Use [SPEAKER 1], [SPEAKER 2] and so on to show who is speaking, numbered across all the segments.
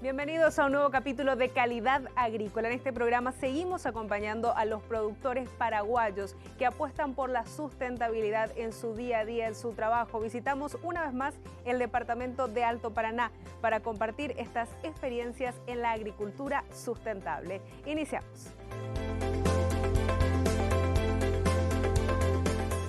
[SPEAKER 1] Bienvenidos a un nuevo capítulo de Calidad Agrícola. En este programa seguimos acompañando a los productores paraguayos que apuestan por la sustentabilidad en su día a día, en su trabajo. Visitamos una vez más el departamento de Alto Paraná para compartir estas experiencias en la agricultura sustentable. Iniciamos.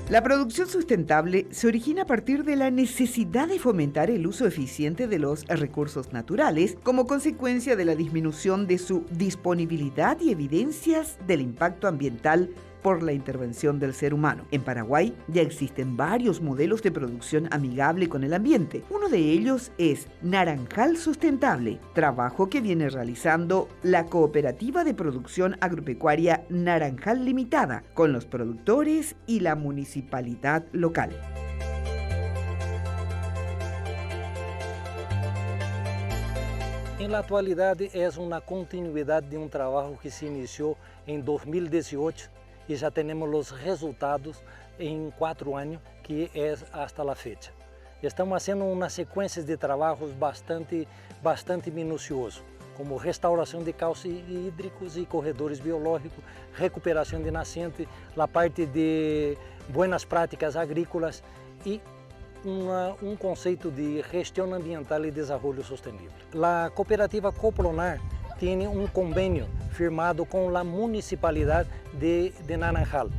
[SPEAKER 2] La producción sustentable se origina a partir de la necesidad de fomentar el uso eficiente de los recursos naturales como consecuencia de la disminución de su disponibilidad y evidencias del impacto ambiental por la intervención del ser humano. En Paraguay ya existen varios modelos de producción amigable con el ambiente. Uno de ellos es Naranjal Sustentable, trabajo que viene realizando la Cooperativa de Producción Agropecuaria Naranjal Limitada con los productores y la municipalidad local.
[SPEAKER 3] En la actualidad es una continuidad de un trabajo que se inició en 2018 y ya tenemos los resultados en 4 años, que es hasta la fecha. Estamos haciendo unas secuencias de trabajos bastante minuciosos, como restauración de cauces hídricos y corredores biológicos, recuperación de nascentes, la parte de buenas prácticas agrícolas y un conceito de gestão ambiental e desenvolvimento sustentável. A cooperativa Copronar tem convênio firmado com a municipalidade de Naranjal.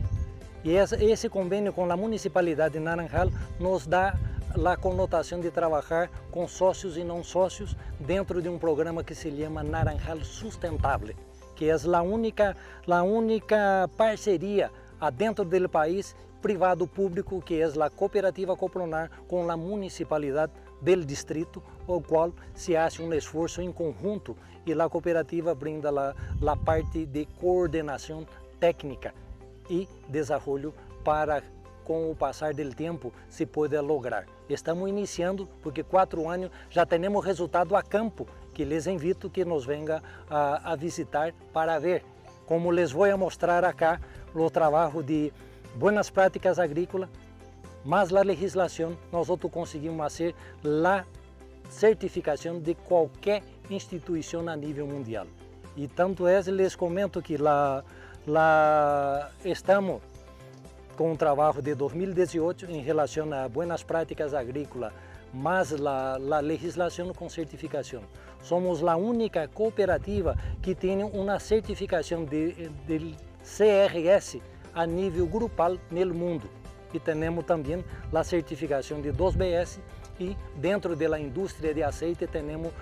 [SPEAKER 3] E esse convênio com a municipalidade de Naranjal nos dá a conotação de trabalhar com sócios e não sócios dentro de um programa que se chama Naranjal Sustentável, que é a única parceria dentro do país privado-público, que é a cooperativa Copronar com a municipalidade do distrito, o qual se hace um esforço em conjunto e a cooperativa brinda a parte de coordenação técnica e desenvolvimento para, com o passar do tempo, se poder lograr. Estamos iniciando porque 4 anos já temos resultado a campo, que les invito que nos venga a visitar para ver. Como les vou mostrar acá o trabalho de buenas práticas agrícolas, mas a legislação nós conseguimos fazer a certificação de qualquer instituição a nível mundial. E tanto é, les comento que lá estamos com um trabalho de 2018 em relação a buenas práticas agrícolas, mas a legislação com certificação. Somos a única cooperativa que tem uma certificação de CRS a nível grupal no mundo. E temos também a certificação de 2BS e dentro da indústria de azeite temos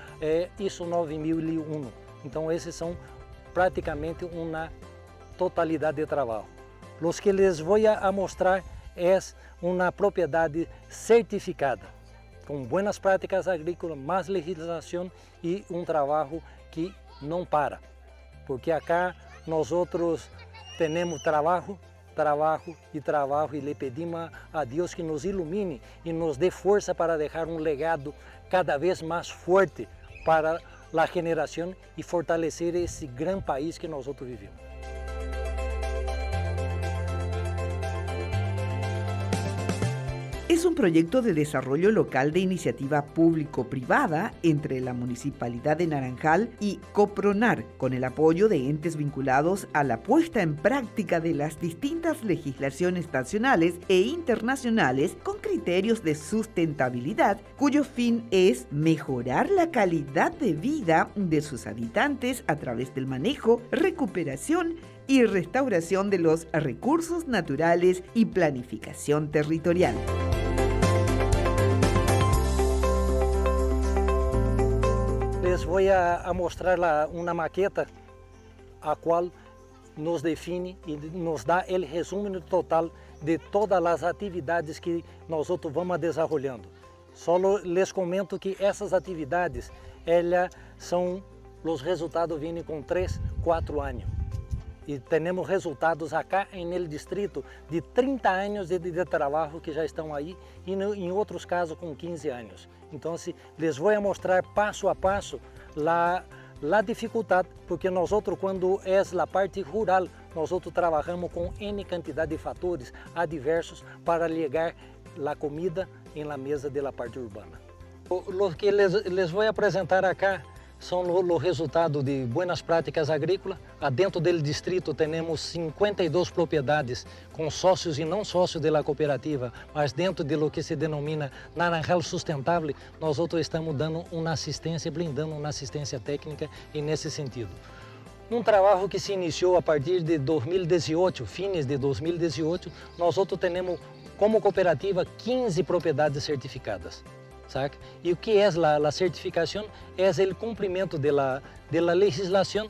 [SPEAKER 3] ISO 9001. Então esses são praticamente uma totalidade de trabalho. Os que les vou mostrar é uma propriedade certificada, com buenas práticas agrícolas, mais legislação e um trabalho que não para. Porque acá nós outros temos trabalho e lhe pedimos a Deus que nos ilumine e nos dê força para deixar um legado cada vez mais forte para a geração e fortalecer esse grande país que nós vivemos.
[SPEAKER 2] Es un proyecto de desarrollo local de iniciativa público-privada entre la Municipalidad de Naranjal y Copronar, con el apoyo de entes vinculados a la puesta en práctica de las distintas legislaciones nacionales e internacionales con criterios de sustentabilidad, cuyo fin es mejorar la calidad de vida de sus habitantes a través del manejo, recuperación y restauración de los recursos naturales y planificación territorial.
[SPEAKER 3] Les vou mostrar uma maqueta a qual nos define e nos dá o resumo total de todas as atividades que nós vamos desenvolvendo. Só les comento que essas atividades, os resultados vêm com 3, 4 anos. E temos resultados acá no distrito de 30 anos de trabalho que já estão aí e em outros casos com 15 anos. Então, les vou mostrar passo a passo a dificuldade, porque nós quando é a parte rural, nós trabalhamos com N quantidade de fatores adversos para chegar a comida em la mesa da parte urbana. O que les vou apresentar acá são o resultado de boas práticas agrícolas. Dentro do distrito temos 52 propriedades com sócios e não sócios da cooperativa, mas dentro de lo que se denomina Naranjal Sustentável, nós outros estamos dando uma assistência, blindando uma assistência técnica e nesse sentido. Um trabalho que se iniciou a partir de 2018, fins de 2018, nós outros temos como cooperativa 15 propriedades certificadas. ¿Saca? E o que é a certificação? É o cumprimento da legislação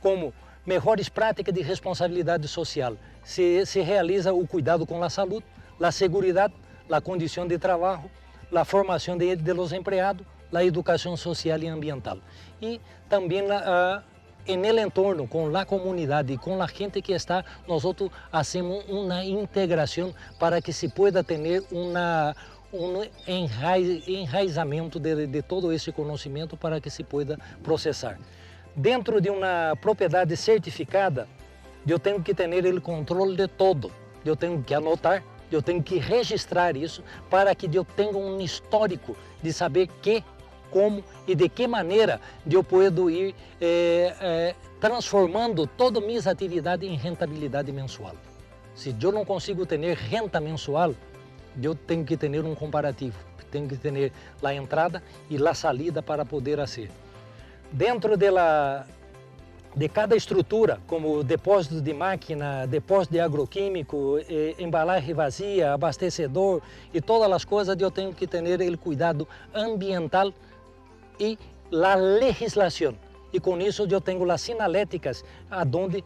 [SPEAKER 3] como melhores práticas de responsabilidade social. Se realiza o cuidado com a saúde, a segurança, a condição de trabalho, a formação de los empregados, a educação social e ambiental. E também en el entorno, com a comunidade e com a gente que está, nós fazemos uma integração para que se pueda ter um enraizamento de todo esse conhecimento para que se pueda processar. Dentro de uma propriedade certificada, eu tenho que ter o controle de todo. Eu tenho que anotar, eu tenho que registrar isso para que eu tenha um histórico de saber como e de que maneira eu posso ir transformando todas minhas atividades em rentabilidade mensual. Se eu não consigo ter renta mensual, eu tenho que ter um comparativo, tenho que ter a entrada e a saída para poder fazer. Dentro de cada estrutura, como depósito de máquina, depósito de agroquímico, embalagem vazia, abastecedor e todas as coisas, eu tenho que ter o cuidado ambiental e a legislação. E com isso eu tenho as sinaléticas, aonde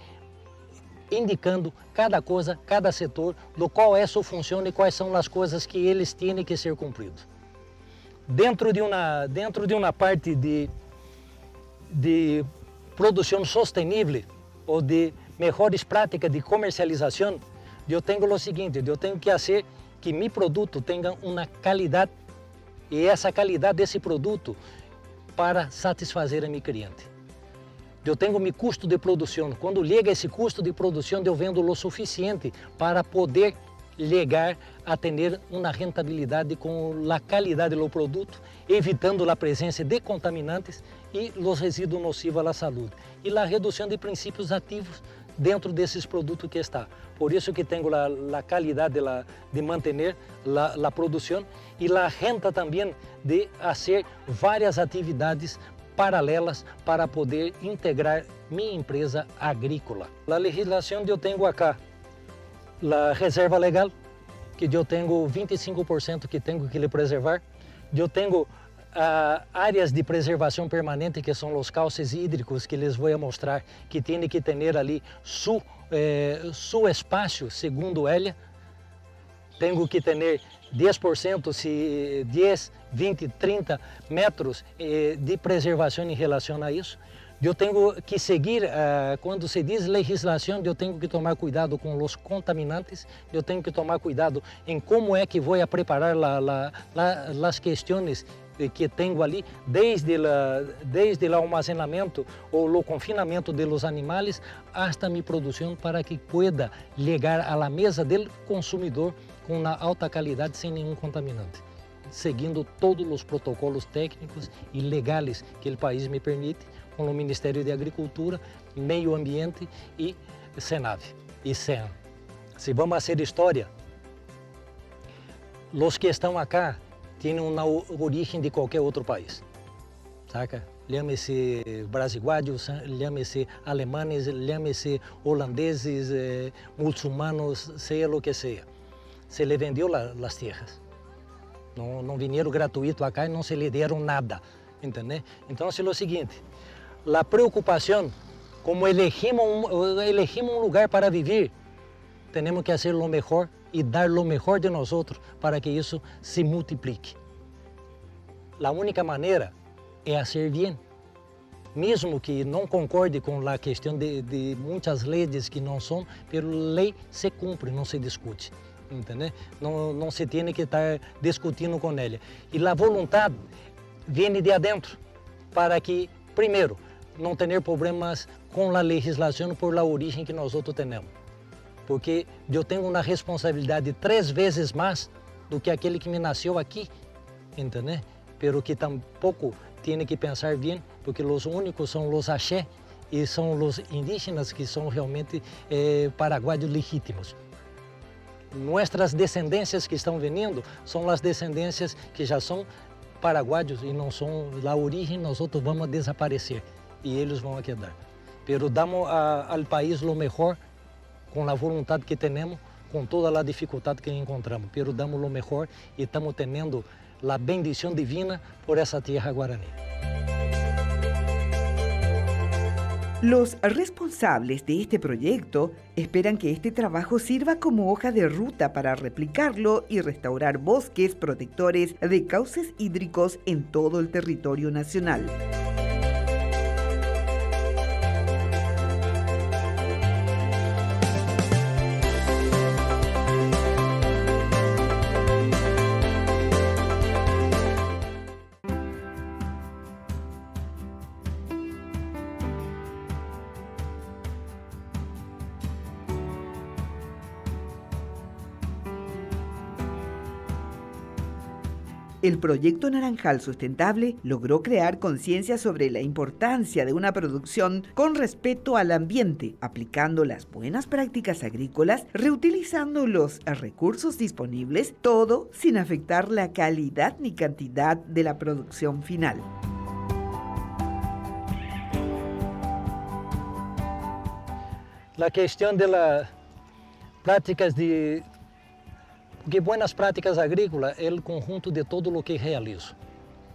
[SPEAKER 3] indicando cada coisa, cada setor, do qual é sua função e quais são as coisas que eles têm que ser cumpridos. Dentro de uma parte de produção sustentável ou de melhores práticas de comercialização, eu tenho o seguinte, eu tenho que fazer que meu produto tenha uma qualidade e essa qualidade desse produto para satisfazer a meu cliente. Eu tenho meu custo de produção. Quando chega esse custo de produção, eu vendo o suficiente para poder chegar a ter uma rentabilidade com a qualidade do produto, evitando a presença de contaminantes e os resíduos nocivos à saúde. E a redução de princípios ativos dentro desses produtos que está. Por isso que tenho a qualidade de manter a produção e a renta também de fazer várias atividades paralelas para poder integrar minha empresa agrícola. A legislação eu tenho acá, a reserva legal, que eu tenho 25% que tenho que lhe preservar. Eu tenho áreas de preservação permanente, que são os cauces hídricos, que les vou mostrar, que tem que ter ali seu espaço, segundo ela. Tenho que ter 10%, 10, 20, 30 metros de preservação em relação a isso. Eu tenho que seguir, quando se diz legislação, eu tenho que tomar cuidado com os contaminantes, eu tenho que tomar cuidado em como é que vou preparar as questões que tenho ali, desde o armazenamento ou o confinamento dos animais, hasta minha produção, para que pueda chegar à mesa do consumidor com uma alta qualidade, sem nenhum contaminante, seguindo todos os protocolos técnicos e legais que o país me permite, com o Ministério de Agricultura, Meio Ambiente e Senave e SEAM. Se vamos fazer história, os que estão acá têm uma origem de qualquer outro país, saca? Chame-se brasileiros, chame-se alemães, chame-se holandeses, muçulmanos, seja o que seja. Se lhe vendeu as terras. Não vieram gratuito acá e não se lhe deram nada, entendeu? Então, é o seguinte, a preocupação, como elegimos um lugar para viver, temos que fazer o melhor e dar o melhor de nós outros para que isso se multiplique. A única maneira é fazer bem, mesmo que não concorde com a questão de muitas leis que não são, pero lei se cumpre, não se discute. Entendeu? Não se tem que estar discutindo com ela. E a vontade vem de adentro, para que, primeiro, não ter problemas com a legislação por a origem que nós outros temos. Porque eu tenho uma responsabilidade 3 vezes mais do que aquele que me nasceu aqui, entendeu? Pero que tampouco tem que pensar bem, porque os únicos são os axé e são os indígenas que são realmente paraguaios legítimos. Nossas descendências que estão vindo são as descendências que já são paraguaios e não são a origem, nós outros vamos desaparecer e eles vão quedar. Pero damos ao país o melhor com a vontade que temos, com toda a dificuldade que encontramos, pero damos o melhor e estamos tendo a bendição divina por essa terra guarani.
[SPEAKER 2] Los responsables de este proyecto esperan que este trabajo sirva como hoja de ruta para replicarlo y restaurar bosques protectores de cauces hídricos en todo el territorio nacional. El proyecto Naranjal Sustentable logró crear conciencia sobre la importancia de una producción con respeto al ambiente, aplicando las buenas prácticas agrícolas, reutilizando los recursos disponibles, todo sin afectar la calidad ni cantidad de la producción final.
[SPEAKER 3] La cuestión de las prácticas de... Porque boas práticas agrícolas é o conjunto de todo o que realizo,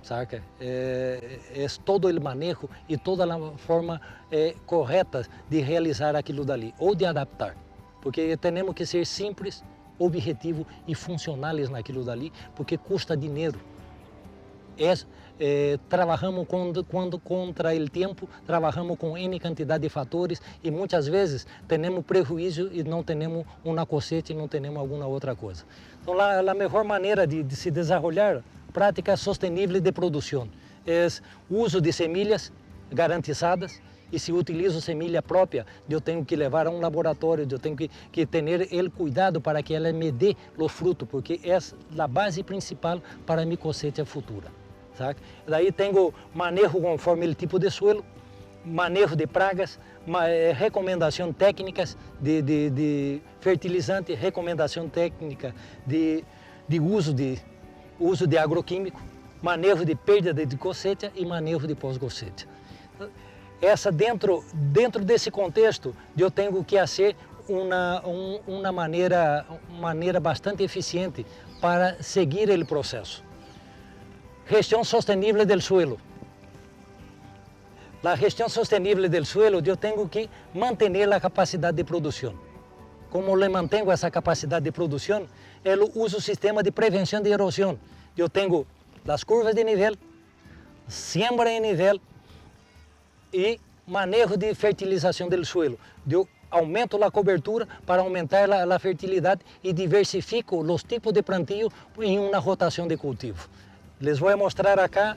[SPEAKER 3] saca? É todo o manejo e toda a forma correta de realizar aquilo dali, ou de adaptar. Porque temos que ser simples, objetivos e funcionais naquilo dali, porque custa dinheiro. Trabalhamos quando contra o tempo, trabalhamos com N quantidade de fatores e muitas vezes temos prejuízo e não temos uma cosecha e não temos alguma outra coisa. Então, a melhor maneira de se desenvolver prática sustentável de produção é o uso de semilhas garantizadas. E se utilizo semilha própria, eu tenho que levar a um laboratório, eu tenho que ter o cuidado para que ela me dê o fruto, porque é a base principal para a minha cosecha futura. Sabe? Daí tenho manejo conforme o tipo de suelo, manejo de pragas, recomendação técnicas de fertilizante, recomendação técnica de uso de agroquímico, manejo de perda de cosecha e manejo de pós-cosecha. Essa dentro desse contexto, eu tenho que fazer uma maneira bastante eficiente para seguir o processo. Gestão sustentável do suelo. A gestão sustentável do suelo, eu tenho que manter a capacidade de produção. Como eu mantenho essa capacidade de produção, eu uso o sistema de prevenção de erosão. Eu tenho as curvas de nível, siembra em nível e manejo de fertilização do suelo. Eu aumento a cobertura para aumentar a fertilidade e diversifico os tipos de plantio em uma rotação de cultivo. Les vou mostrar acá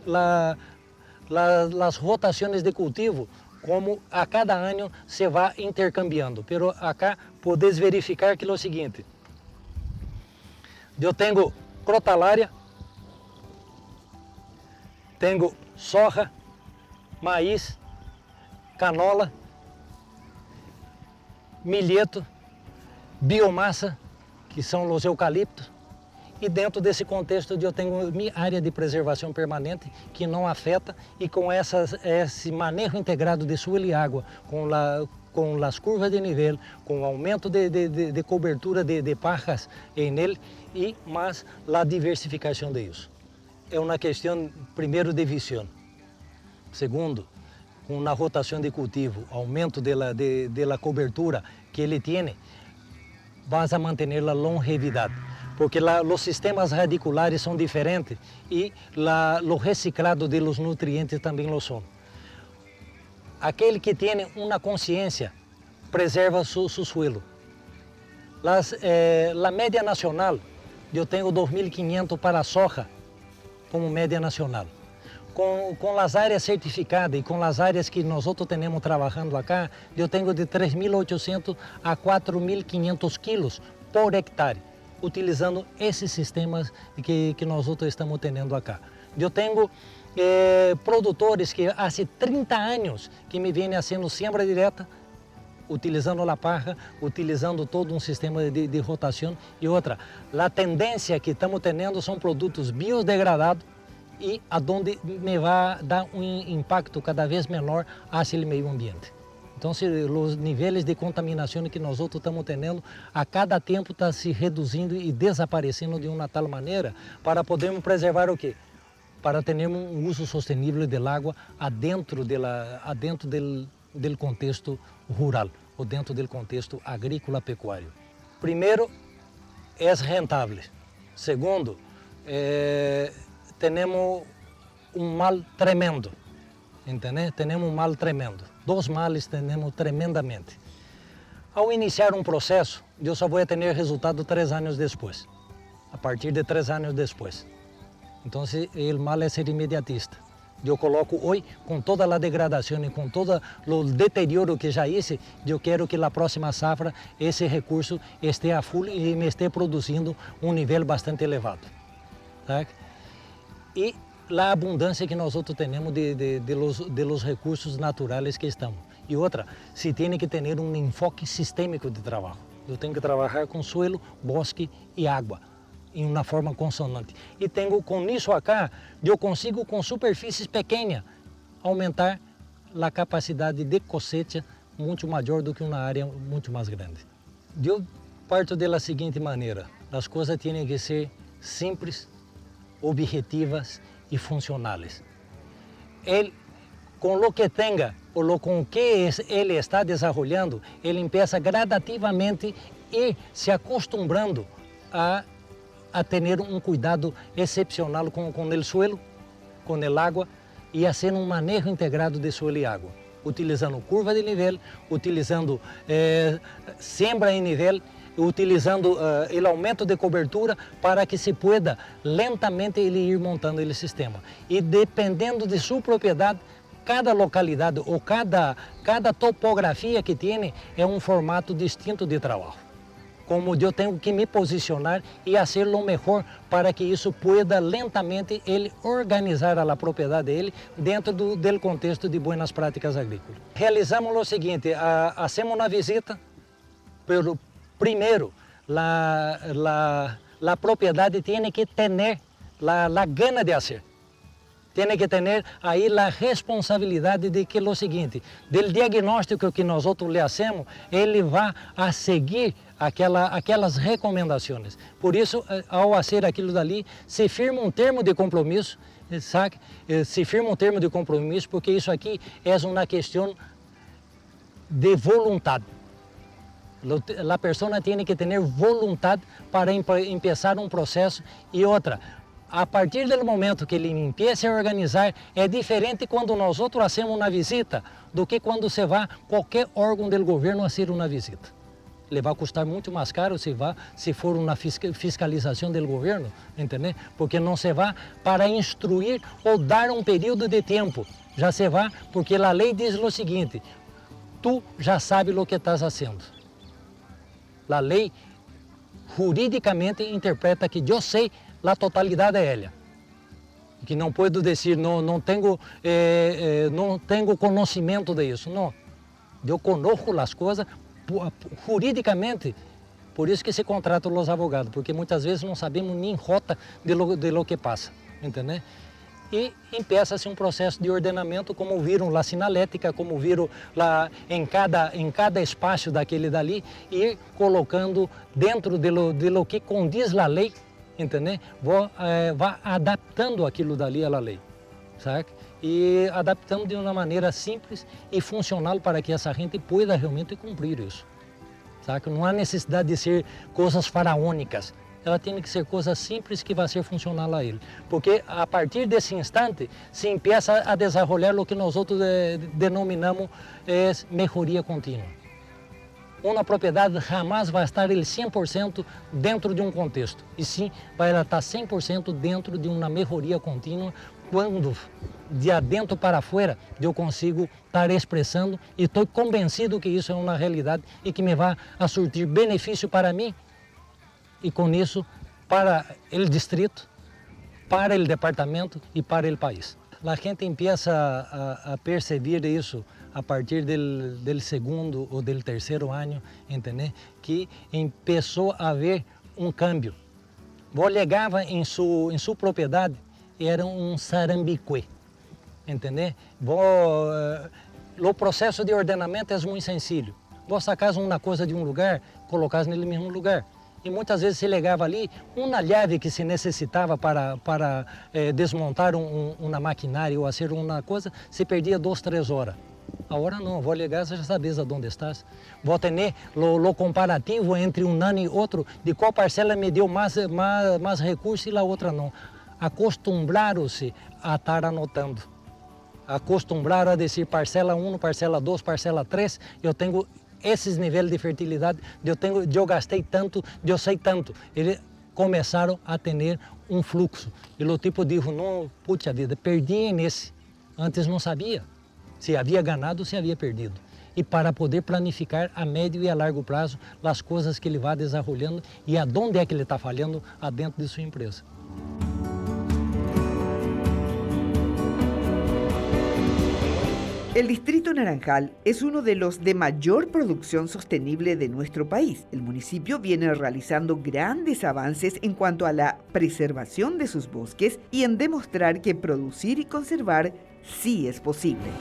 [SPEAKER 3] as rotações de cultivo, como a cada ano se vai intercambiando. Pero acá podes verificar que é o seguinte: eu tenho crotalária, tenho soja, maíz, canola, milheto, biomassa, que são os eucaliptos. E dentro desse contexto eu tenho minha área de preservação permanente que não afeta e com esse manejo integrado de suelo e água, com as curvas de nível, com o aumento de cobertura de parras em ele e mais a diversificação disso. É uma questão, primeiro, de visão. Segundo, com a rotação de cultivo, aumento da cobertura que ele tem, vas a manter a longevidade. Porque os sistemas radiculares são diferentes e o reciclado de los nutrientes também lo são. Aquele que tem uma consciência preserva seu suelo. A média nacional, eu tenho 2.500 para a soja como média nacional. Com as áreas certificadas e com as áreas que nós temos trabalhando acá, eu tenho de 3.800 a 4.500 quilos por hectare, utilizando esses sistemas que nós estamos tendo acá. Eu tenho produtores que há 30 anos que me vêm fazendo siembra direta, utilizando a parra, utilizando todo um sistema de rotação. E outra, a tendência que estamos tendo são produtos biodegradados e aonde me vai dar um impacto cada vez menor hacia o meio ambiente. Então, os níveis de contaminação que nós outros estamos tendo, a cada tempo está se reduzindo e desaparecendo de uma tal maneira para podermos preservar o quê? Para termos um uso sustentável da água adentro do contexto rural ou dentro do contexto agrícola-pecuário. Primeiro, é rentável. Segundo, temos um mal tremendo, entende? Temos um mal tremendo. 2 males temos tremendamente. Ao iniciar um processo, eu só vou ter resultado 3 anos depois, a partir de 3 anos depois. Então, o mal é ser imediatista. Eu coloco hoje, com toda a degradação e com todo o deterioro que já hice, eu quero que na próxima safra esse recurso esteja a full e me esteja produzindo um nível bastante elevado. Tá? E a abundância que nós outros temos de los recursos naturais que estamos. E outra, se tem que ter um enfoque sistêmico de trabalho. Eu tenho que trabalhar com suelo, bosque e água, em uma forma consonante. E tenho, com isso acá, eu consigo com superfícies pequenas aumentar a capacidade de cosecha muito maior do que uma área muito mais grande. Eu parto da seguinte maneira: as coisas têm que ser simples, objetivas e funcionais. Ele, com o que tenha ou com o que ele está desenvolvendo, ele empieza gradativamente e se acostumando a ter um cuidado excepcional com o suelo, com a água e a ser um manejo integrado de suelo e água, utilizando curva de nível, utilizando siembra em nível, utilizando o aumento de cobertura para que se pueda lentamente ele ir montando o sistema. E dependendo de sua propriedade, cada localidade ou cada topografia que tem é um formato distinto de trabalho. Como eu tenho que me posicionar e fazer o melhor para que isso pueda lentamente ele organizar a propriedade dele dentro do contexto de boas práticas agrícolas. Realizamos o seguinte: hacemos uma visita, pelo primeiro, a propriedade tem que ter a gana de fazer. Tem que ter aí a responsabilidade de que o seguinte, do diagnóstico que nós outros lhe hacemos, ele vai a seguir aquelas recomendações. Por isso, ao fazer aquilo dali, se firma um termo de compromisso, sabe? Se firma um termo de compromisso, porque isso aqui é uma questão de vontade. A pessoa tem que ter vontade para começar um processo. E outra, a partir do momento que ele empiece a organizar, é diferente quando nós outros hacemos uma visita do que quando você vai a qualquer órgão do governo a fazer uma visita. Ele vai custar muito mais caro se for uma fiscalização do governo, entendeu? Porque não se vai para instruir ou dar um período de tempo. Já se vai porque a lei diz o seguinte: tu já sabes o que estás fazendo. A lei juridicamente interpreta que eu sei a totalidade dela. Que não posso dizer, não tenho conhecimento disso. Não, eu conheço as coisas juridicamente. Por isso que se contratam os advogados, porque muitas vezes não sabemos nem rota de lo que passa, entendeu? E empieza-se um processo de ordenamento, como viram lá sinalética, como viram lá em cada espaço daquele dali, e colocando dentro de lo que condiz a lei, entendeu? Vai adaptando aquilo dali à lei, sabe? E adaptando de uma maneira simples e funcional para que essa gente pueda realmente cumprir isso, sabe? Não há necessidade de ser coisas faraônicas. Ela tem que ser coisa simples que vai ser funcional a ele. Porque a partir desse instante se empieza a desenvolver o que nós outros denominamos melhoria contínua. Uma propriedade jamais vai estar 100% dentro de um contexto, e sim vai estar 100% dentro de uma melhoria contínua, quando de adentro para fora eu consigo estar expressando e estou convencido que isso é uma realidade e que me vai a surtir benefício para mim, e com isso para o distrito, para o departamento e para o país. A gente começa a perceber isso a partir do segundo ou do terceiro ano, entendeu? Que começou a haver câmbio. Vou chegava em sua propriedade, era sarambique, entendeu? O processo de ordenamento é muito sencillo. Vos sacas uma coisa de lugar, colocas nele mesmo lugar. E muitas vezes se ligava ali uma llave que se necessitava para desmontar uma maquinária ou fazer uma coisa, se perdia 2, 3 horas. Agora não, vou ligar, você já sabes aonde estás. Vou ter o comparativo entre ano e outro, de qual parcela me deu mais recursos e a outra não. Acostumbraram-se a estar anotando. Acostumbraram a dizer parcela 1, parcela 2, parcela 3, eu tenho esses níveis de fertilidade, eu gastei tanto, eu sei tanto. Eles começaram a ter fluxo. E o tipo disse, não, puxa vida, perdi nesse. Antes não sabia se havia ganado ou se havia perdido. E para poder planificar a médio e a largo prazo as coisas que ele vai desenvolvendo e aonde é que ele está falhando dentro de sua empresa.
[SPEAKER 2] El Distrito Naranjal es uno de los de mayor producción sostenible de nuestro país. El municipio viene realizando grandes avances en cuanto a la preservación de sus bosques y en demostrar que producir y conservar sí es posible.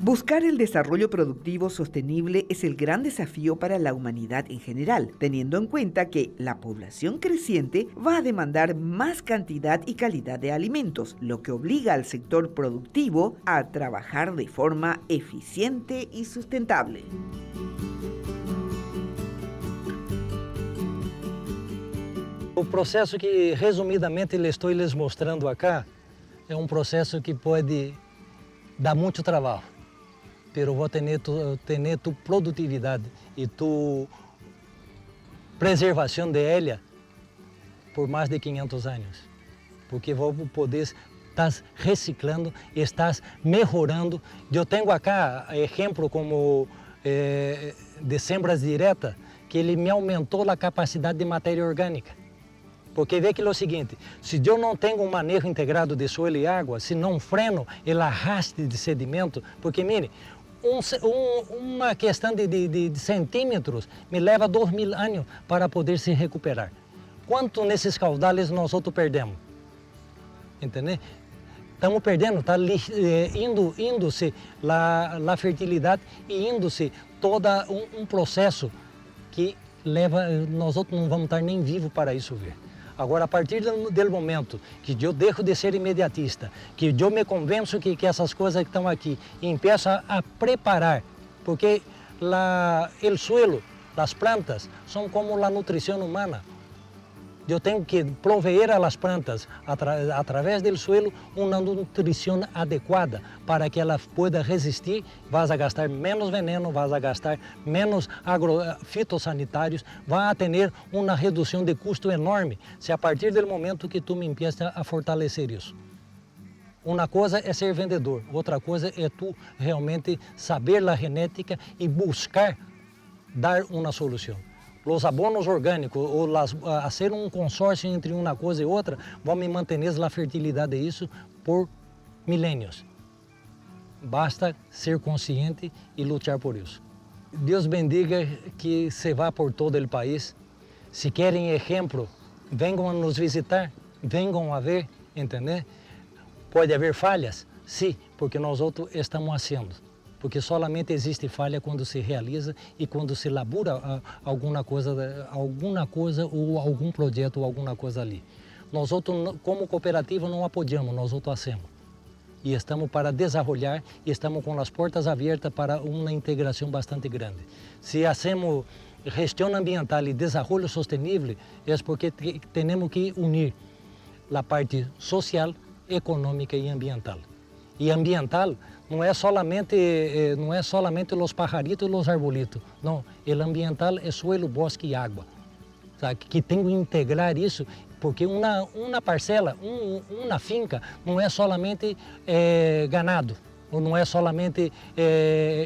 [SPEAKER 2] Buscar el desarrollo productivo sostenible es el gran desafío para la humanidad en general, teniendo en cuenta que la población creciente va a demandar más cantidad y calidad de alimentos, lo que obliga al sector productivo a trabajar de forma eficiente y sustentable.
[SPEAKER 3] O processo que, resumidamente, estou lhes mostrando acá, é processo que pode dar muito trabalho. Pero vou ter tu produtividade e tu preservação de ela por mais de 500 anos. Porque vou poder estar reciclando, estás melhorando. Eu tenho acá exemplo como de sembras diretas, que ele me aumentou a capacidade de matéria orgânica. Porque vê que é o seguinte, se eu não tenho manejo integrado de solo e água, se não freno o arraste de sedimento, porque mire, uma questão de centímetros me leva 2.000 anos para poder se recuperar. Quanto nesses caudales nós outros perdemos? Entendeu? Estamos perdendo, está indo-se a fertilidade e indo-se todo processo que leva, nós outros não vamos estar nem vivos para isso ver. Agora, a partir do momento que eu deixo de ser imediatista, que eu me convenço que essas coisas que estão aqui e começo a preparar, porque o suelo, as plantas, são como a nutrição humana. Eu tenho que proveer às plantas, através do suelo, uma nutrição adequada para que ela possa resistir. Vas a gastar menos veneno, vas a gastar menos fitossanitários, vai a ter uma redução de custo enorme se a partir do momento que tu me empieza a fortalecer isso. Uma coisa é ser vendedor, outra coisa é tu realmente saber a genética e buscar dar uma solução. Os abonos orgânicos, ou a ser consórcio entre uma coisa e outra, vão me manter a fertilidade disso por milênios. Basta ser consciente e lutar por isso. Deus bendiga que se vá por todo o país. Se querem exemplo, venham a nos visitar, venham a ver, entender? Pode haver falhas? Sim, porque nós outros estamos fazendo. Porque solamente existe falha quando se realiza e quando se labura alguma coisa ou algum projeto ou alguma coisa ali. Nós outros, como cooperativa, não apoiamos, nós outros hacemos. E estamos para desenvolver e estamos com as portas abertas para uma integração bastante grande. Se hacemos gestão ambiental e desenvolvimento sustentável, é porque temos que unir a parte social, econômica e ambiental. E ambiental não é solamente os pajaritos e os arbolitos. Não, o ambiental é suelo, bosque e água. Sabe? Que tem que integrar isso, porque uma parcela, uma finca, não é solamente ganado, ou não é solamente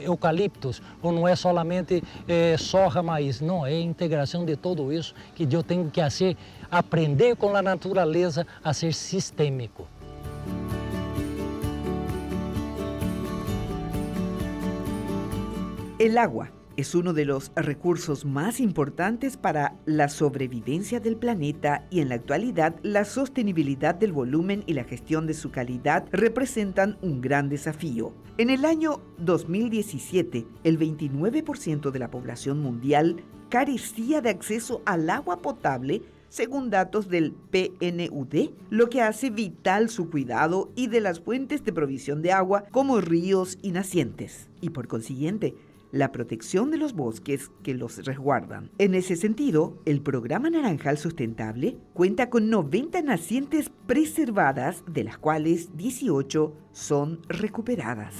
[SPEAKER 3] eucaliptos, ou não é solamente soja, maíz. Não, é a integração de tudo isso que eu tenho que aprender com a natureza a ser sistêmico.
[SPEAKER 2] El agua es uno de los recursos más importantes para la sobrevivencia del planeta y en la actualidad la sostenibilidad del volumen y la gestión de su calidad representan un gran desafío. En el año 2017, el 29% de la población mundial carecía de acceso al agua potable según datos del PNUD, lo que hace vital su cuidado y de las fuentes de provisión de agua como ríos y nacientes, y por consiguiente, la protección de los bosques que los resguardan. En ese sentido, el Programa Naranjal Sustentable cuenta con 90 nacientes preservadas, de las cuales 18 son recuperadas.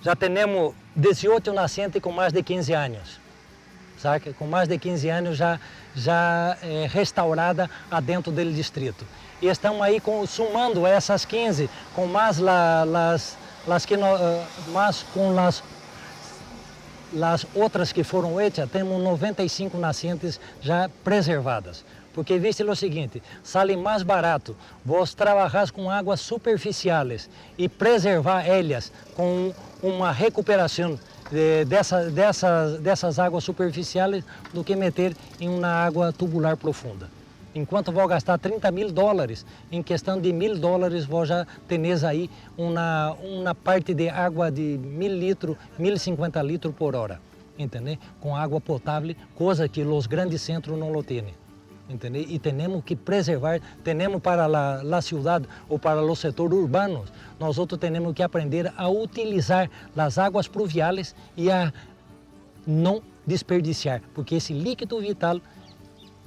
[SPEAKER 3] Já temos 18 nascentes com mais de 15 anos. Sabe? Com mais de 15 anos já restaurada dentro do distrito. E estamos aí sumando essas 15 com mais as outras que foram hechas, temos 95 nascentes já preservadas. Porque viste o seguinte, sale mais barato vos trabalhar com águas superficiais e preservar elas com uma recuperação dessas águas superficiais do que meter em uma água tubular profunda. Enquanto vou gastar $30.000, em questão de $1.000 vou já ter aí uma parte de água de 1.000 litros, 1.050 litros por hora, entendeu? Com água potável, coisa que os grandes centros não têm. Entendeu? E temos que preservar, temos para a cidade ou para os setores urbanos, nós outros temos que aprender a utilizar as águas pluviais e a não desperdiciar, porque esse líquido vital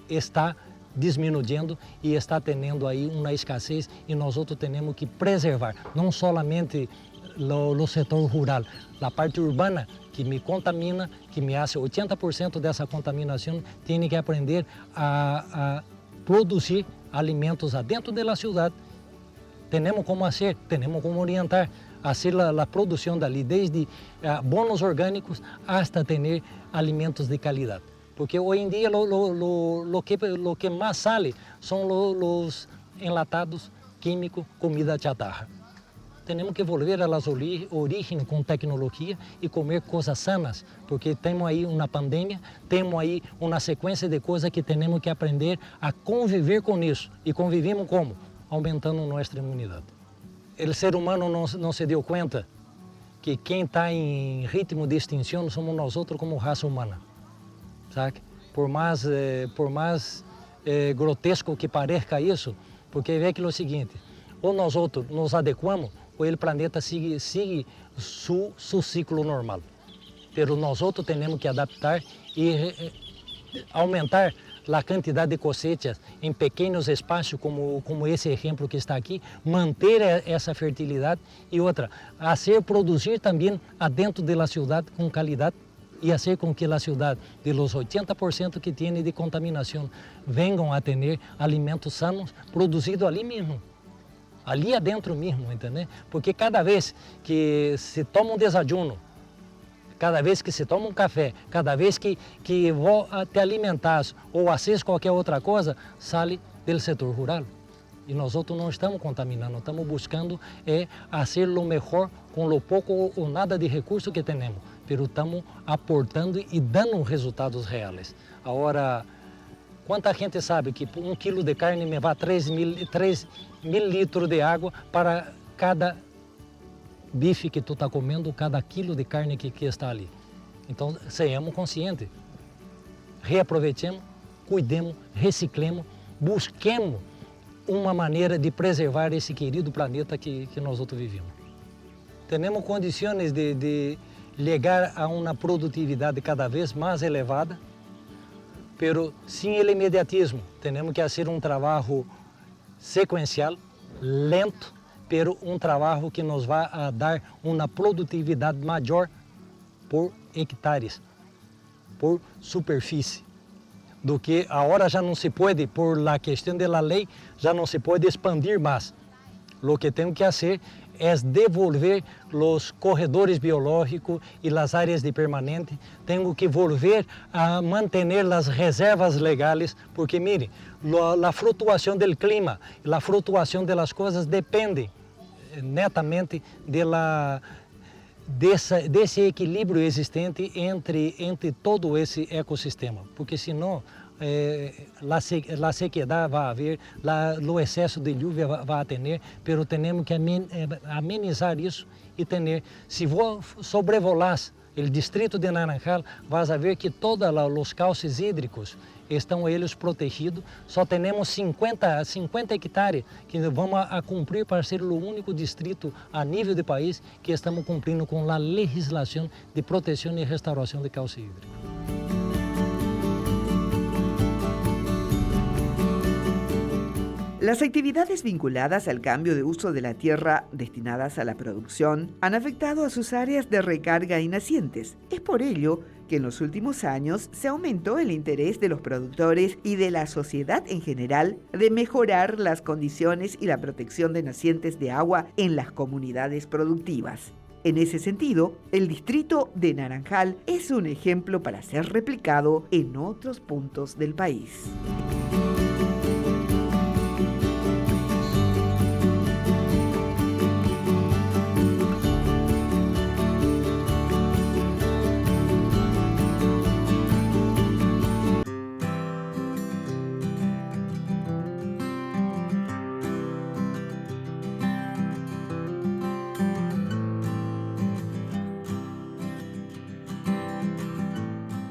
[SPEAKER 3] está diminuindo e está tendo aí uma escassez e nós outros temos que preservar, não somente o setor rural, a parte urbana que me contamina, que me hace 80% dessa contaminação, tem que aprender a produzir alimentos dentro da cidade. Temos como fazer, temos como orientar, fazer a produção dali, desde abonos orgânicos até ter alimentos de qualidade. Porque hoje em dia o que mais sale são os enlatados químicos, comida chatarra. Temos que voltar às origens com tecnologia e comer coisas sanas, porque temos aí uma pandemia, temos aí uma sequência de coisas que temos que aprender a conviver com isso. E convivemos como? Aumentando nossa imunidade. O ser humano não se deu conta que quem está em ritmo de extinção somos nós outros como raça humana. Sabe? Por mais grotesco que pareça isso, porque vê que é o seguinte, ou nós outros nos adequamos, ou o planeta sigue seu ciclo normal. Mas nós outros temos que adaptar e aumentar a quantidade de cosechas em pequenos espaços, como esse exemplo que está aqui, manter essa fertilidade e outra, produzir também dentro da cidade com qualidade e fazer com que a cidade, de los 80% que tem de contaminação, venham a ter alimentos sanos produzidos ali mesmo. Ali adentro mesmo, entendeu? Porque cada vez que se toma um desayuno, cada vez que se toma um café, cada vez que vou te alimentar ou fazer qualquer outra coisa, sai do setor rural. E nós outros não estamos contaminando, estamos buscando fazer o melhor com o pouco ou nada de recurso que temos, mas estamos aportando e dando resultados reais. Agora, quanta gente sabe que 1 quilo de carne me vai 3.000 litros de água para cada bife que tu está comendo, cada quilo de carne que está ali. Então, sejamos conscientes, reaproveitemos, cuidemos, reciclemos, busquemos uma maneira de preservar esse querido planeta que nós outros vivemos. Temos condições de chegar a uma produtividade cada vez mais elevada, pero sem o imediatismo. Temos que fazer um trabalho sequencial, lento, pero um trabalho que nos vai a dar uma produtividade maior por hectares, por superfície, do que agora já não se pode, por la questão da lei, já não se pode expandir mais. Lo que temos que fazer é devolver os corredores biológicos e as áreas de permanente. Temos que volver a manter as reservas legais, porque mire, a flutuação do clima, a flutuação das coisas depende netamente desse equilíbrio existente entre todo esse ecossistema, porque senão a sequidade vai haver, o excesso de lluvia vai ter, pero temos que amenizar isso e ter. Se vou sobrevolar o distrito de Naranjal, vas a ver que todos os cauces hídricos estão eles protegidos. Só temos 50 hectares que vamos a cumprir para ser o único distrito a nível do país que estamos cumprindo com a legislação de proteção e restauração de cauce hídrico.
[SPEAKER 2] Las actividades vinculadas al cambio de uso de la tierra destinadas a la producción han afectado a sus áreas de recarga y nacientes. Es por ello que en los últimos años se aumentó el interés de los productores y de la sociedad en general de mejorar las condiciones y la protección de nacientes de agua en las comunidades productivas. En ese sentido, el distrito de Naranjal es un ejemplo para ser replicado en otros puntos del país.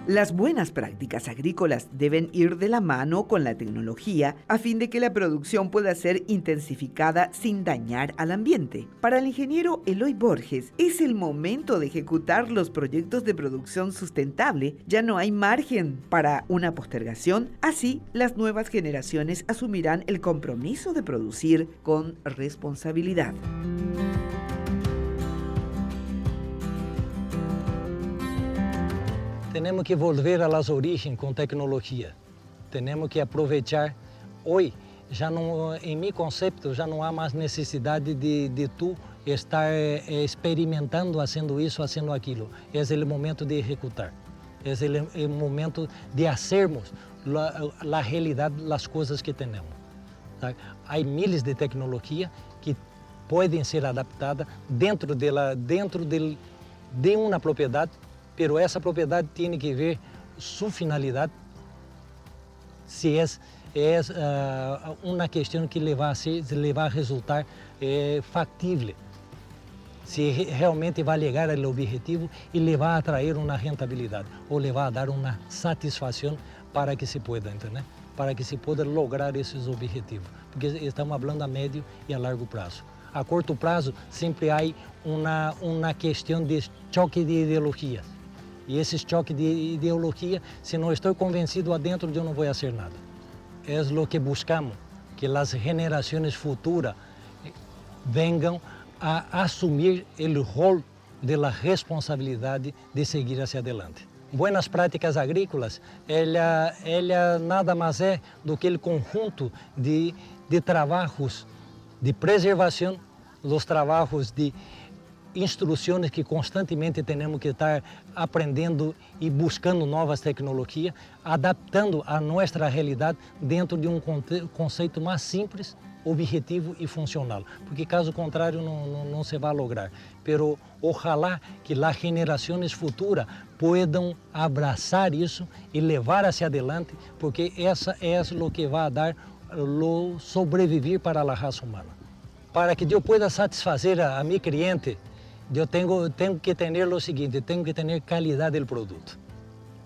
[SPEAKER 2] Las buenas prácticas agrícolas deben ir de la mano con la tecnología a fin de que la producción pueda ser intensificada sin dañar al ambiente. Para el ingeniero Eloy Borges, es el momento de ejecutar los proyectos de producción sustentable. Ya no hay margen para una postergación. Así, las nuevas generaciones asumirán el compromiso de producir con responsabilidad.
[SPEAKER 3] Temos que volver às origens com tecnologia. Temos que aproveitar. Hoje, já não, em meu conceito, já não há mais necessidade de tu estar experimentando, fazendo isso, fazendo aquilo. É o momento de executar. É o momento de fazermos a realidade das coisas que temos. Tá? Há milhares de tecnologia que podem ser adaptadas dentro de uma propriedade. Pero essa propriedade tem que ver sua finalidade, se é uma questão que levar a resultar factível, se realmente vai chegar ao objetivo e levar a atrair uma rentabilidade, ou levar a dar uma satisfação para que se pueda, entender? Para que se pueda lograr esses objetivos, porque estamos falando a médio e a largo prazo. A curto prazo sempre há uma questão de choque de ideologias. E esse choque de ideologia, se não estou convencido adentro, eu não vou fazer nada. É o que buscamos, que as gerações futuras venham a assumir o rol da responsabilidade de seguir hacia adelante. Buenas práticas agrícolas, ela nada mais é do que o conjunto de trabalhos de preservação, dos trabalhos de instruções que constantemente temos que estar aprendendo e buscando novas tecnologias, adaptando a nossa realidade dentro de um conceito mais simples, objetivo e funcional, porque caso contrário não se vai lograr. Pero ojalá que as gerações futuras possam abraçar isso e levar hacia adelante, porque essa é o que vai dar o sobreviver para a raça humana. Para que eu possa satisfazer a meu cliente, eu tenho que ter o seguinte, tenho que ter qualidade do produto.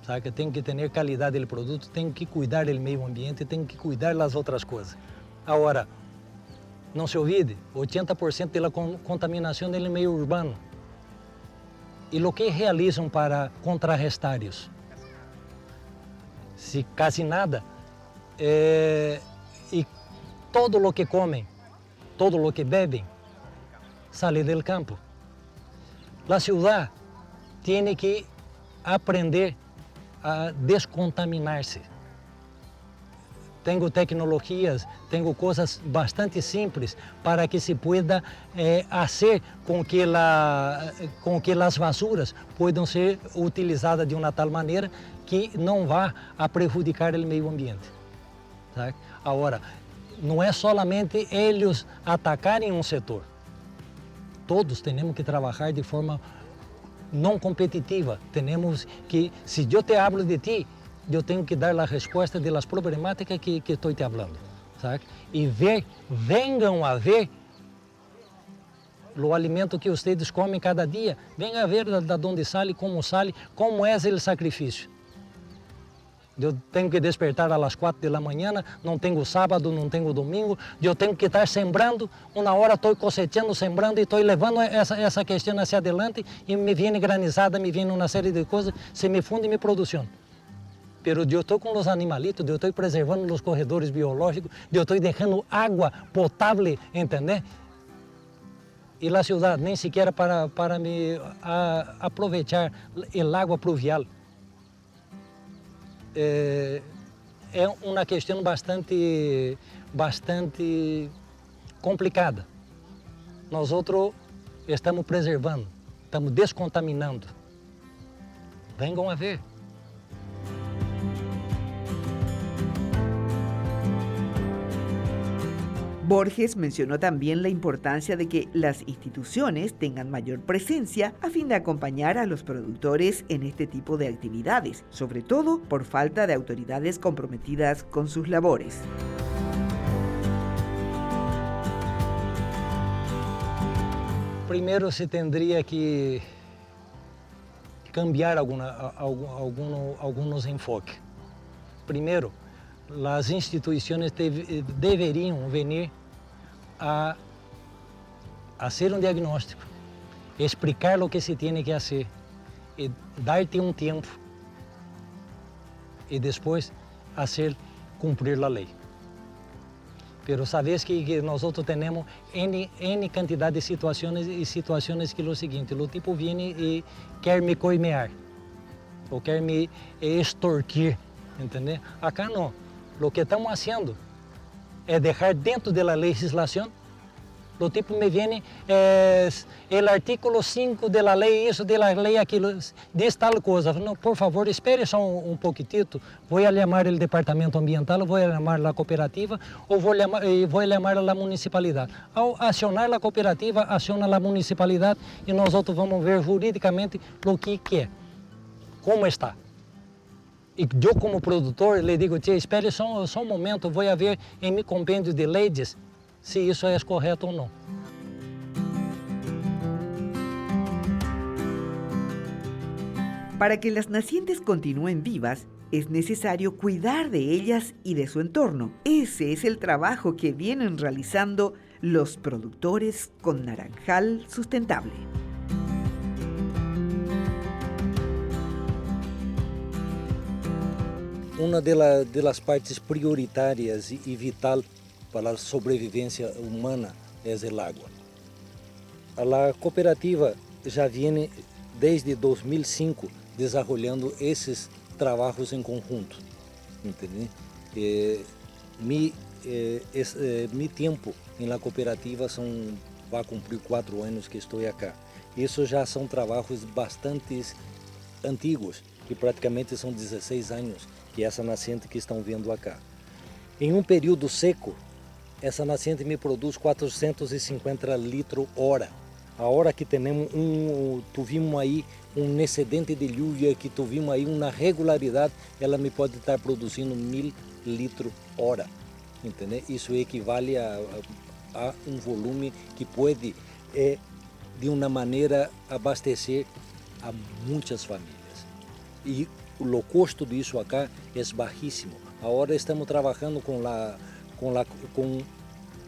[SPEAKER 3] Sabe? Tenho que ter qualidade do produto, tenho que cuidar do meio ambiente, tenho que cuidar das outras coisas. Agora, não se olvide, 80% da contaminação é no meio urbano. E o que realizam para contrarrestar isso? se casi nada, y todo lo que comen, todo lo que beben, sale del campo. La ciudad tiene que aprender a descontaminar-se. Tenho tecnologias, tenho coisas bastante simples para que se pueda fazer com que as basuras possam ser utilizadas de uma tal maneira que não vá a prejudicar o meio ambiente. Tá? Agora, não é solamente eles atacarem um setor. Todos temos que trabalhar de forma não competitiva. Temos que, se eu te hablo de ti, eu tenho que dar a resposta das problemáticas que estou te falando, sabe? E venham a ver o alimento que vocês comem cada dia, venham a ver de onde sai, como é o sacrifício. Eu tenho que despertar às 4 da manhã, não tenho sábado, não tenho domingo, eu tenho que estar sembrando, uma hora estou cosechando, sembrando e estou levando essa questão hacia adelante e me vem granizada, me vem uma série de coisas, se me funde minha produção. Pero eu estou com os animalitos, eu estou preservando os corredores biológicos, eu estou deixando água potável, entender? E a cidade nem sequer para me aproveitar a água pluvial. É uma questão bastante complicada. Nós outros estamos preservando, estamos descontaminando. Venham a ver.
[SPEAKER 2] Borges mencionó también la importancia de que las instituciones tengan mayor presencia a fin de acompañar a los productores en este tipo de actividades, sobre todo por falta de autoridades comprometidas con sus labores.
[SPEAKER 3] Primero se tendría que cambiar algunos enfoques. Primero, las instituciones deberían venir a hacer un diagnóstico, explicar lo que se tiene que hacer, y darte un tiempo y después hacer cumplir la ley. Pero sabes que nosotros tenemos N cantidad de situaciones y situaciones que lo siguiente, o tipo viene y quer me coimear, ou quer me extorquir, entendeu? Acá não. O que estamos fazendo é deixar dentro da legislação. O tipo me vem, o artículo 5 da lei isso, da lei aquilo, diz tal coisa. Não, por favor, espere só um pouquitito. Vou chamar o departamento ambiental, vou chamar a cooperativa ou vou chamar a municipalidade. Ao acionar a cooperativa, aciona a municipalidade e nós outros vamos ver juridicamente o que é, como está. E eu, como produtor, lhe digo, tia, espere só um momento, vou ver em meu compêndio de leis se isso é correto ou não.
[SPEAKER 2] Para que las nacientes continúen vivas, es necesario cuidar de ellas y de su entorno. Ese es el trabajo que vienen realizando los productores con Naranjal Sustentable.
[SPEAKER 3] Uma das partes prioritárias e vital para a sobrevivência humana é a água. A cooperativa já vem desde 2005 desenvolvendo esses trabalhos em conjunto, entende? Meu tempo na cooperativa vai cumprir 4 anos que estou aqui. Isso já são trabalhos bastante antigos, que praticamente são 16 anos que essa nascente que estão vendo acá. Em um período seco, essa nascente me produz 450 litros hora. A hora que tivemos aí um excedente de lluvia, que tivemos aí uma regularidade, ela me pode estar produzindo 1000 litros hora. Entendeu? Isso equivale a um volume que pode, de uma maneira, abastecer a muitas famílias. E o custo disso acá é baixíssimo. Agora estamos trabalhando com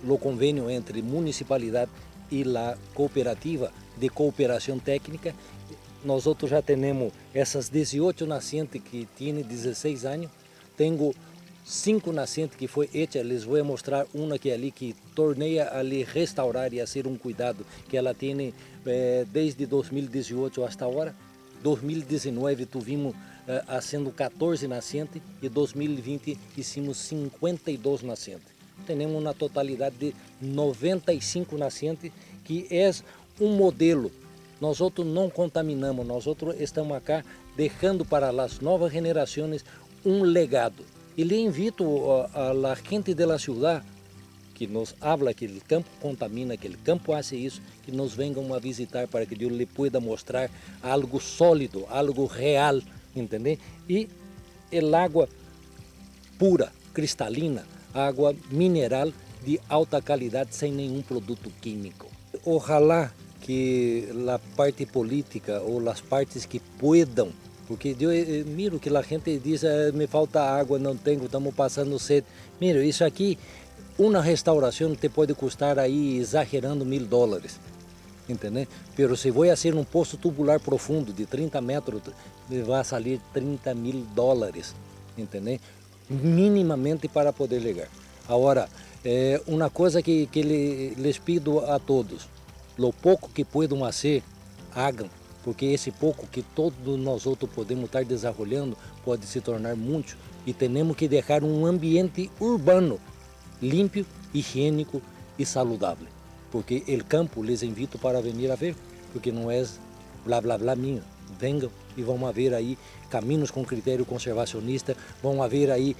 [SPEAKER 3] o convênio entre municipalidade e a cooperativa de cooperação técnica. Nós outros já temos essas 18 nascentes que têm 16 anos, Tenho 5 nascentes que foi hecha, les vou mostrar uma que ali que tornei ali restaurar e a ser um cuidado que ela tem desde 2018 até agora. 2019 tivemos fazendo 14 nascentes e 2020 hicimos 52 nascentes. Temos uma totalidade de 95 nascentes que é um modelo. Nós outros não contaminamos, nós outros estamos aqui deixando para as novas gerações um legado. E lhe invito a la gente da cidade que nos habla que o campo contamina, que o campo faz isso, que nos venham a visitar para que eu lhe pueda mostrar algo sólido, algo real, entende? E a água pura, cristalina, água mineral de alta qualidade, sem nenhum produto químico. Ojalá que a parte política ou as partes que puedan, porque eu miro que a gente diz, me falta água, não tenho, estamos passando sede. Miro, isso aqui, uma restauração te pode custar aí, exagerando, $1000, entendeu? Pero se vou fazer um poço tubular profundo de 30 metros, vai sair $30.000, entendeu? Minimamente para poder chegar. Agora, uma coisa que les pido a todos, lo pouco que puedan fazer, hagam, porque esse pouco que todos nós outros podemos estar desenvolvendo pode se tornar muito, e temos que deixar um ambiente urbano limpo, higiênico e saudável, porque o campo les invito para vir a ver, porque não é blá blá blá minha. Venham e vão haver aí caminhos com critério conservacionista, vão haver aí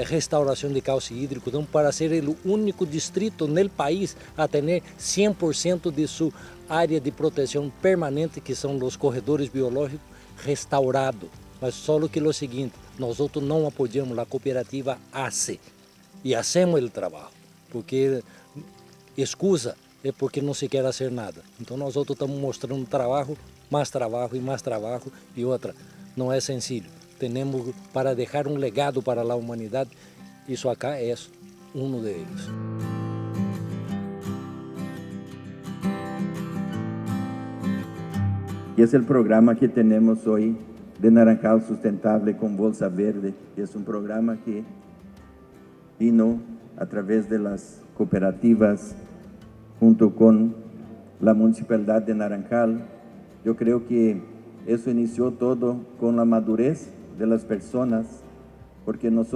[SPEAKER 3] restauração de cauce hídrico, então para ser o único distrito no país a ter 100% de sua área de proteção permanente, que são os corredores biológicos, restaurado. Mas só que o seguinte, nós outros não apoiamos, a cooperativa hace e hacemos o trabalho, porque excusa é porque não se quer fazer nada. Então nós outros estamos mostrando trabalho e mais trabalho, e outra, não é sencillo. Temos para deixar um legado para a humanidade, isso acá é um deles.
[SPEAKER 4] E esse é o programa que temos hoje de Naranjal Sustentável com Bolsa Verde, que é um programa que vino a través de las cooperativas junto com a Municipalidade de Naranjal. Eu creio que isso iniciou todo com a madurez de las personas, porque nós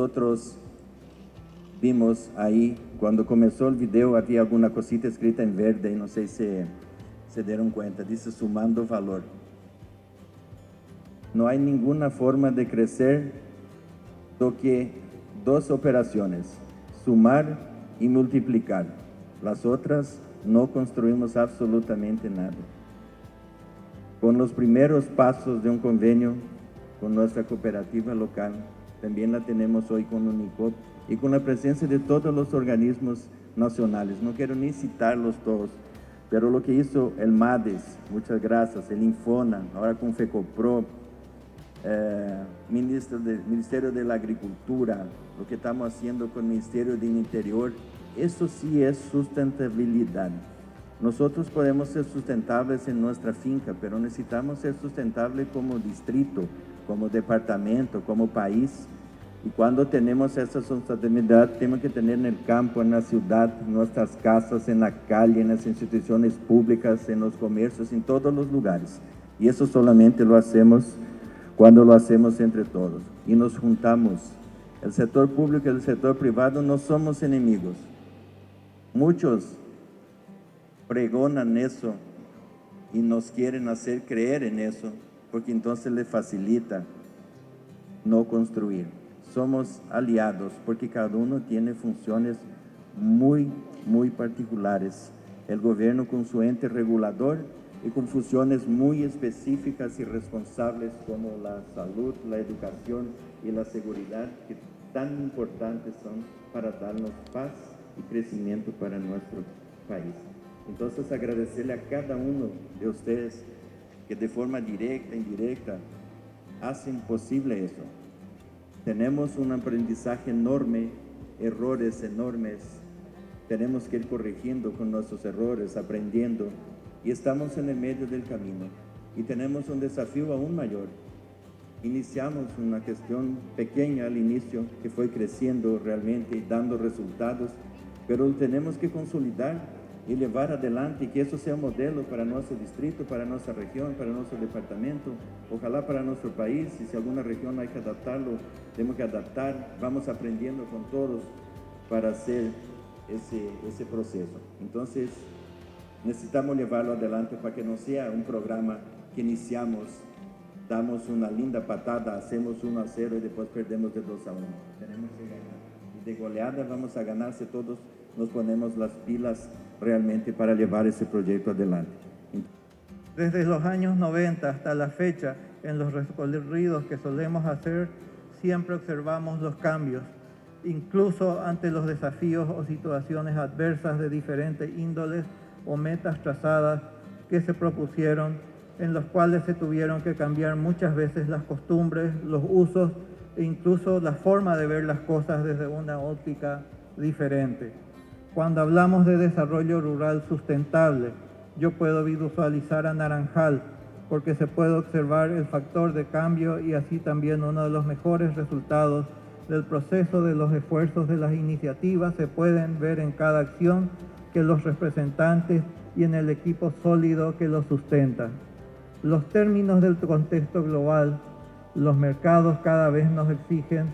[SPEAKER 4] vimos aí, quando começou o vídeo, havia alguma cosita escrita em verde, e não sei se se deram conta, disse sumando valor. Não há nenhuma forma de crescer do que duas operações, sumar e multiplicar. As outras não construímos absolutamente nada. Com os primeiros passos de um convênio com nossa cooperativa local, também la temos hoje com o Unicop e com a presença de todos os organismos nacionais. Não quero nem citar-los todos, pero lo que hizo el MADES, muchas gracias, el Infona, ahora con FECOPRO, Ministerio de la Agricultura, lo que estamos haciendo con el Ministerio del Interior, eso sí es sustentabilidad. Nosotros podemos ser sustentables en nuestra finca, pero necesitamos ser sustentables como distrito, como departamento, como país. Y cuando tenemos esa sustentabilidad, tenemos que tener en el campo, en la ciudad, en nuestras casas, en la calle, en las instituciones públicas, en los comercios, en todos los lugares. Y eso solamente lo hacemos cuando lo hacemos entre todos. Y nos juntamos. El sector público y el sector privado no somos enemigos. Muchos pregonan eso y nos quieren hacer creer en eso, porque entonces les facilita no construir. Somos aliados, porque cada uno tiene funciones muy particulares. El gobierno con su ente regulador y con funciones muy específicas y responsables como la salud, la educación y la seguridad, que tan importantes son para darnos paz y crecimiento para nuestro país. Entonces, agradecerle a cada uno de ustedes que de forma directa e indirecta hacen posible eso. Tenemos un aprendizaje enorme, errores enormes. Tenemos que ir corrigiendo con nuestros errores, aprendiendo. Y estamos en el medio del camino. Y tenemos un desafío aún mayor. Iniciamos una cuestión pequeña al inicio que fue creciendo realmente y dando resultados, pero tenemos que consolidar y llevar adelante y que eso sea un modelo para nuestro distrito, para nuestra región, para nuestro departamento, ojalá para nuestro país. Y si alguna región hay que adaptarlo, tenemos que adaptar, vamos aprendiendo con todos para hacer ese proceso. Entonces, necesitamos llevarlo adelante para que no sea un programa que iniciamos, damos una linda patada, hacemos 1-0 y después perdemos de 2-1. Tenemos que ganar. Y de goleada vamos a ganarse todos, nos ponemos las pilas realmente para llevar ese proyecto adelante.
[SPEAKER 5] Desde los años 90 hasta la fecha, en los recorridos que solemos hacer, siempre observamos los cambios, incluso ante los desafíos o situaciones adversas de diferentes índoles o metas trazadas que se propusieron, en los cuales se tuvieron que cambiar muchas veces las costumbres, los usos e incluso la forma de ver las cosas desde una óptica diferente. Cuando hablamos de desarrollo rural sustentable, yo puedo visualizar a Naranjal, porque se puede observar el factor de cambio y así también uno de los mejores resultados del proceso de los esfuerzos de las iniciativas se pueden ver en cada acción que los representantes y en el equipo sólido que lo sustenta. Los términos del contexto global, los mercados cada vez nos exigen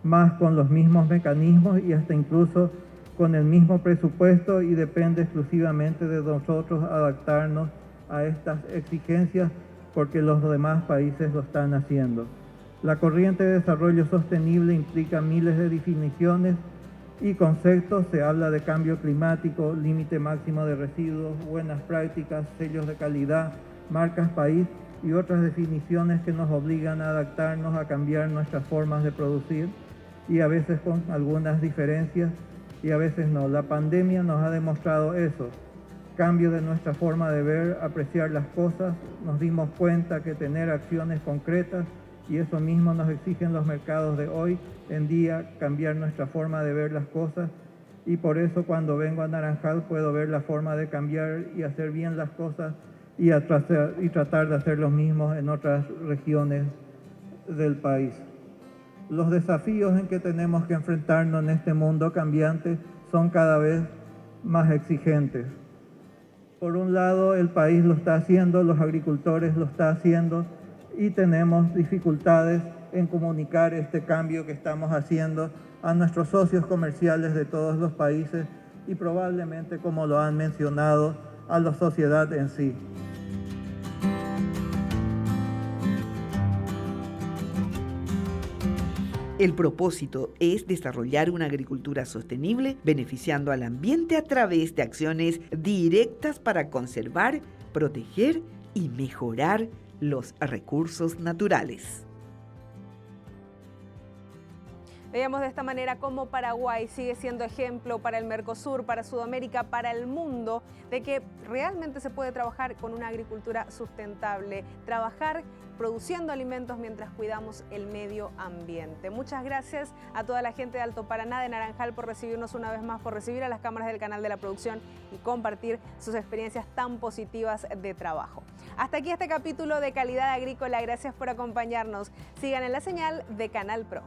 [SPEAKER 5] más con los mismos mecanismos y hasta incluso con el mismo presupuesto, y depende exclusivamente de nosotros adaptarnos a estas exigencias porque los demás países lo están haciendo. La corriente de desarrollo sostenible implica miles de definiciones y conceptos. Se habla de cambio climático, límite máximo de residuos, buenas prácticas, sellos de calidad, marcas país y otras definiciones que nos obligan a adaptarnos, a cambiar nuestras formas de producir, y a veces con algunas diferencias y a veces no. La pandemia nos ha demostrado eso, cambio de nuestra forma de ver, apreciar las cosas. Nos dimos cuenta que tener acciones concretas, y eso mismo nos exigen los mercados de hoy en día, cambiar nuestra forma de ver las cosas, y por eso cuando vengo a Naranjal puedo ver la forma de cambiar y hacer bien las cosas y tratar de hacer lo mismo en otras regiones del país. Los desafíos en que tenemos que enfrentarnos en este mundo cambiante son cada vez más exigentes. Por un lado, el país lo está haciendo, los agricultores lo están haciendo, y tenemos dificultades en comunicar este cambio que estamos haciendo a nuestros socios comerciales de todos los países y probablemente, como lo han mencionado, a la sociedad en sí.
[SPEAKER 2] El propósito es desarrollar una agricultura sostenible, beneficiando al ambiente a través de acciones directas para conservar, proteger y mejorar los recursos naturales.
[SPEAKER 1] Veíamos de esta manera cómo Paraguay sigue siendo ejemplo para el Mercosur, para Sudamérica, para el mundo, de que realmente se puede trabajar con una agricultura sustentable, trabajar produciendo alimentos mientras cuidamos el medio ambiente. Muchas gracias a toda la gente de Alto Paraná, de Naranjal, por recibirnos una vez más, por recibir a las cámaras del canal de la producción y compartir sus experiencias tan positivas de trabajo. Hasta aquí este capítulo de Calidad Agrícola. Gracias por acompañarnos. Sigan en la señal de Canal Pro.